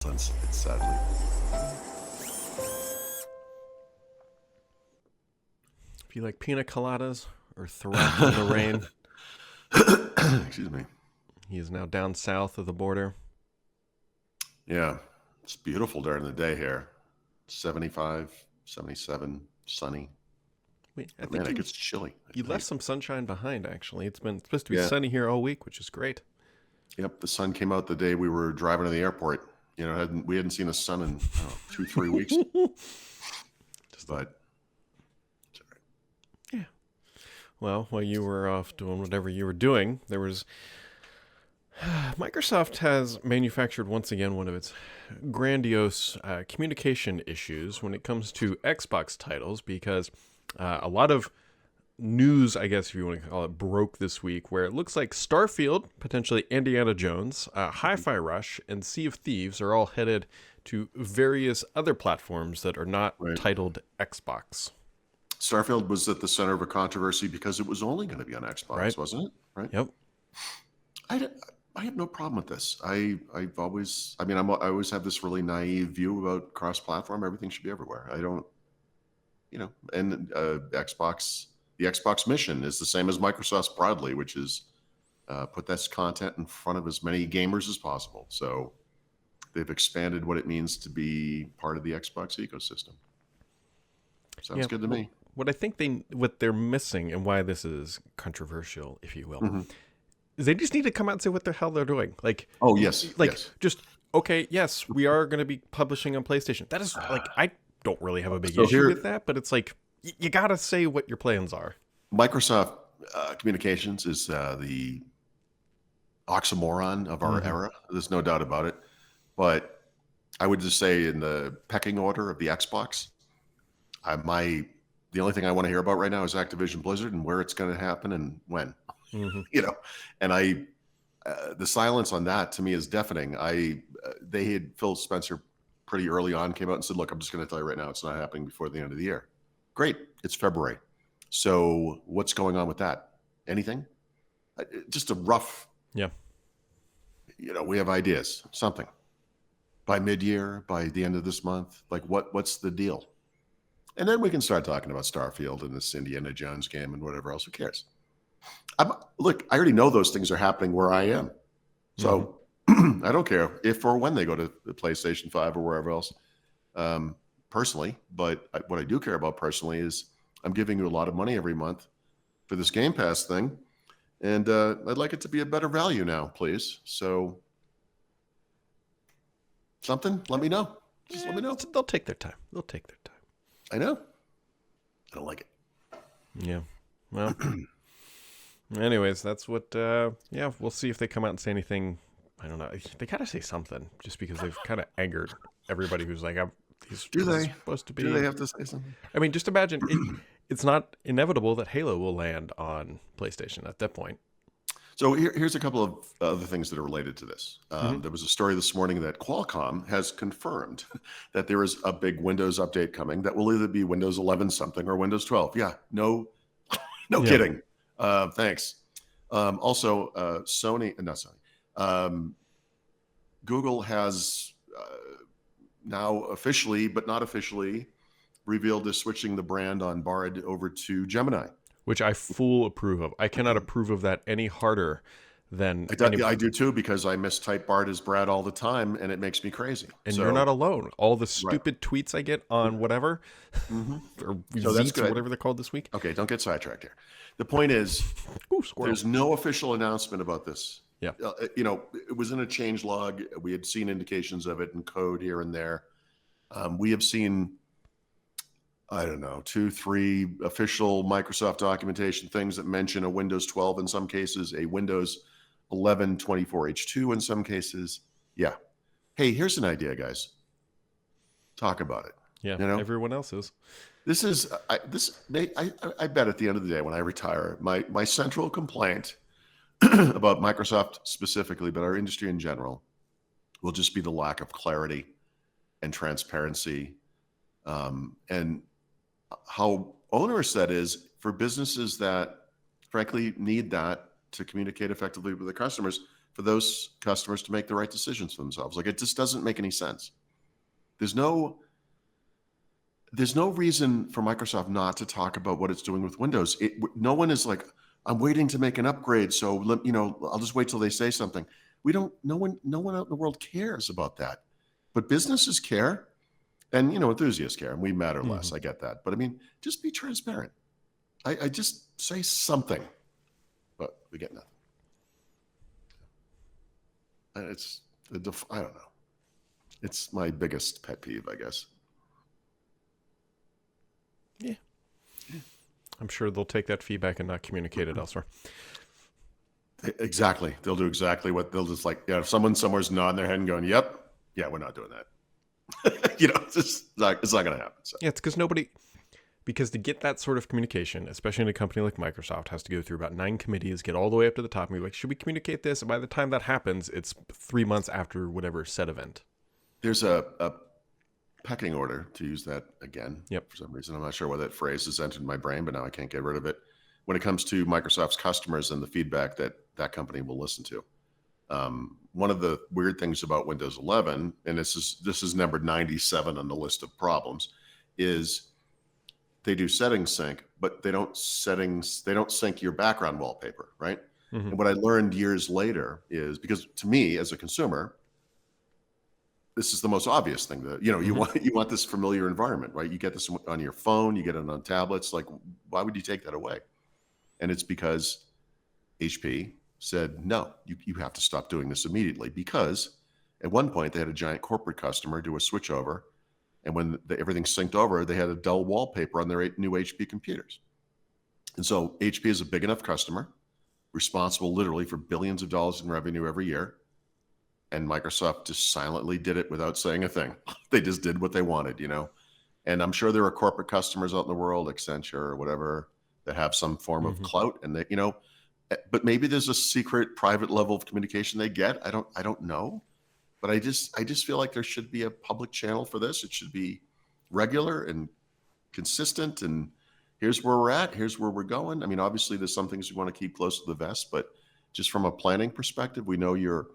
It's sadly. If you like pina coladas or throck in the rain, Excuse me. he is now down south of the border. Yeah, it's beautiful during the day here. 75, 77, sunny. Wait, I But think man, it gets chilly you at left night. some sunshine behind, actually. It's supposed to be Yeah, sunny here all week, which is great. yep. The sun came out the day we were driving to the airport. We hadn't seen the sun in, I don't know, 2, 3 weeks. But it's all right. Yeah. Well, while you were off doing whatever you were doing, there was Microsoft has manufactured once again one of its grandiose communication issues when it comes to Xbox titles, because a lot of news, I guess if you want to call it, broke this week, where it looks like Starfield, potentially Indiana Jones, Hi-Fi Rush, and Sea of Thieves are all headed to various other platforms that are not Right. titled Xbox. Starfield was at the center of a controversy because it was only going to be on Xbox, Right. wasn't it? Right. Yep. I have no problem with this. I always have this really naive view about cross-platform. Everything should be everywhere. I don't, and Xbox, the Xbox mission is the same as Microsoft's broadly, which is put this content in front of as many gamers as possible. So they've expanded what it means to be part of the Xbox ecosystem. Sounds good to me. What I think what they're missing, and why this is controversial, if you will, is they just need to come out and say what the hell they're doing. Oh, yes. Yes. Just, okay, yes, we are going to be publishing on PlayStation. That is, I don't really have a big So issue here- with that, but it's like, you got to say what your plans are. Microsoft Communications is the oxymoron of our era. There's no doubt about it. But I would just say, in the pecking order of the Xbox, the only thing I want to hear about right now is Activision Blizzard and where it's going to happen and when. And the silence on that to me is deafening. They had Phil Spencer pretty early on came out and said, "Look, I'm just going to tell you right now, it's not happening before the end of the year." Great, it's February. So what's going on with that? Anything? Just a rough. Yeah. We have ideas. Something by mid-year, by the end of this month. Like what's the deal? And then we can start talking about Starfield and this Indiana Jones game and whatever else. Who cares? Look, I already know those things are happening where I am. So I don't care if or when they go to the PlayStation 5 or wherever else, personally. But what I do care about personally is I'm giving you a lot of money every month for this Game Pass thing. And I'd like it to be a better value now, please. So something, let me know. Just let me know. They'll take their time. I know. I don't like it. Yeah. Well, anyways, that's what, we'll see if they come out and say anything. I don't know. They got to say something, just because they've kind of angered everybody who's like, Do they? supposed to be. Do they have to say something? I mean, just imagine it's not inevitable that Halo will land on PlayStation at that point. So here's a couple of other things that are related to this. There was a story this morning that Qualcomm has confirmed that there is a big Windows update coming that will either be Windows 11 something or Windows 12. Yeah, no kidding. Thanks. Also, Google has now officially, but not officially, revealed is switching the brand on Bard over to Gemini. Which I full approve of. I cannot approve of that any harder than I do too, because I mistype Bard as Brad all the time, and it makes me crazy. And you're not alone. All the stupid tweets I get on whatever, or that's good. or whatever they're called this week. Okay, don't get sidetracked here. The point is, there's no official announcement about this. Yeah. It was in a change log. We had seen indications of it in code here and there. We have seen, I don't know, 2, 3 official Microsoft documentation things that mention a Windows 12 in some cases, a Windows 11 24H2 in some cases. Yeah. Hey, here's an idea, guys. Talk about it. Yeah, everyone else is. This is I bet at the end of the day when I retire, my central complaint about Microsoft specifically, but our industry in general, will just be the lack of clarity and transparency, and how onerous that is for businesses that frankly need that to communicate effectively with their customers. for those customers to make the right decisions for themselves. Like, it just doesn't make any sense. There's no reason for Microsoft not to talk about what it's doing with Windows. No one is like, I'm waiting to make an upgrade, so I'll just wait till they say something. No one out in the world cares about that, but businesses care, and enthusiasts care, and we matter less. I get that, but I mean, just be transparent. I just say something, but we get nothing. I don't know. It's my biggest pet peeve, I guess. Yeah. I'm sure they'll take that feedback and not communicate it elsewhere. Exactly. They'll do exactly what they'll just like, if someone somewhere's nodding their head and going, yep, yeah, we're not doing that. It's not going to happen. So. Yeah, it's because to get that sort of communication, especially in a company like Microsoft, has to go through about 9 committees, get all the way up to the top, and be like, should we communicate this? And by the time that happens, it's 3 months after whatever said event. There's a pecking order, to use that again. Yep. For some reason, I'm not sure why that phrase has entered my brain, but now I can't get rid of it. When it comes to Microsoft's customers and the feedback that company will listen to. One of the weird things about Windows 11, and this is number 97 on the list of problems, is they do settings sync, but they don't sync your background wallpaper, right? And what I learned years later is, because to me as a consumer, this is the most obvious thing that you want this familiar environment, right? You get this on your phone, you get it on tablets. Like, why would you take that away? And it's because HP said, no, you have to stop doing this immediately, because at one point they had a giant corporate customer do a switch over, and when everything synced over, they had a dull wallpaper on their new HP computers. And so HP is a big enough customer, responsible literally for billions of dollars in revenue every year. And Microsoft just silently did it without saying a thing. They just did what they wanted, And I'm sure there are corporate customers out in the world, Accenture or whatever, that have some form of clout, and that, but maybe there's a secret private level of communication they get. I don't know, but I just feel like there should be a public channel for this. It should be regular and consistent, and here's where we're at, here's where we're going. I mean, obviously there's some things we want to keep close to the vest, but just from a planning perspective, we know you're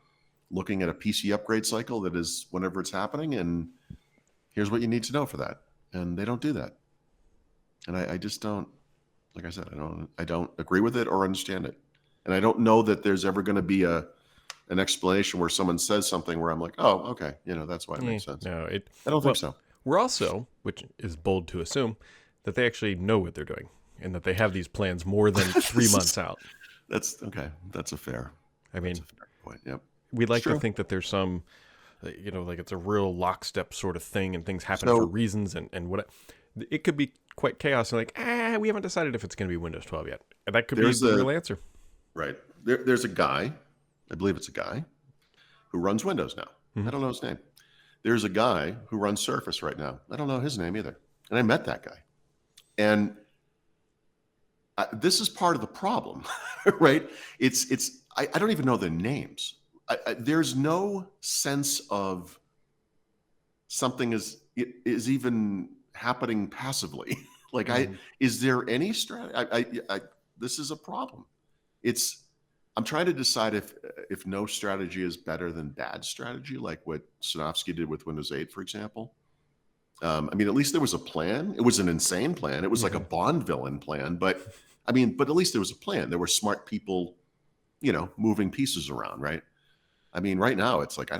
looking at a PC upgrade cycle that is whenever it's happening, and here's what you need to know for that. And they don't do that. And I just don't, like I said, I don't agree with it or understand it. And I don't know that there's ever going to be an explanation where someone says something where I'm like, oh, okay, that's why it makes sense. No, I don't think so. We're also, which is bold to assume, that they actually know what they're doing and that they have these plans more than 3 months out. That's okay. That's a fair point. Yep. We like to think that there's some, like it's a real lockstep sort of thing, and things happen for reasons, and what it could be quite chaos. And like, we haven't decided if it's going to be Windows 12 yet. And that could be the real answer. Right. There's a guy, I believe it's a guy, who runs Windows now. I don't know his name. There's a guy who runs Surface right now. I don't know his name either. And I met that guy. And this is part of the problem, right? I don't even know their names. There's no sense of something is even happening passively. Like, is there any strategy? This is a problem. I'm trying to decide if no strategy is better than bad strategy, like what Sinofsky did with Windows 8, for example. I mean, at least there was a plan. It was an insane plan. It was like a Bond villain plan, but at least there was a plan. There were smart people, moving pieces around, right? I mean, right now it's like,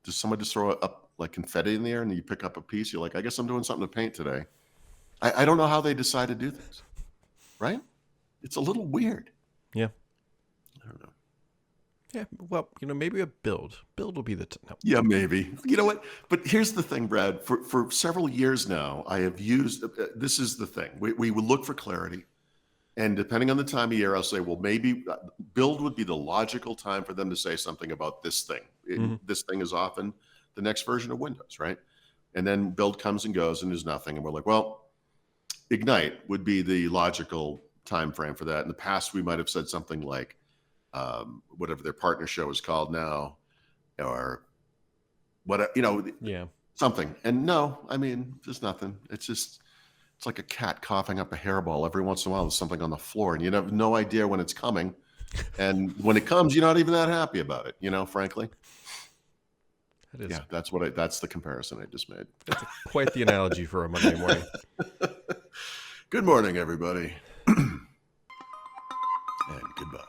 does someone just throw up like confetti in the air and you pick up a piece? You're like, I guess I'm doing something to paint today. I don't know how they decide to do things, right? It's a little weird. Yeah. I don't know. Yeah. Well, maybe a build. Build will be the... No. Yeah, maybe. You know what? But here's the thing, Brad. For several years now, I have used... this is the thing. We would look for clarity. And depending on the time of year, I'll say, well, maybe build would be the logical time for them to say something about this thing. This thing is often the next version of Windows, right? And then build comes and goes and there's nothing. And we're like, well, Ignite would be the logical time frame for that. In the past, we might have said something like whatever their partner show is called now, or what, something. And no, I mean, there's nothing. It's like a cat coughing up a hairball. Every once in a while, there's something on the floor, and you have no idea when it's coming. And when it comes, you're not even that happy about it, frankly. That is, Yeah, that's the comparison I just made. that's quite the analogy for a Monday morning. Good morning, everybody. And goodbye.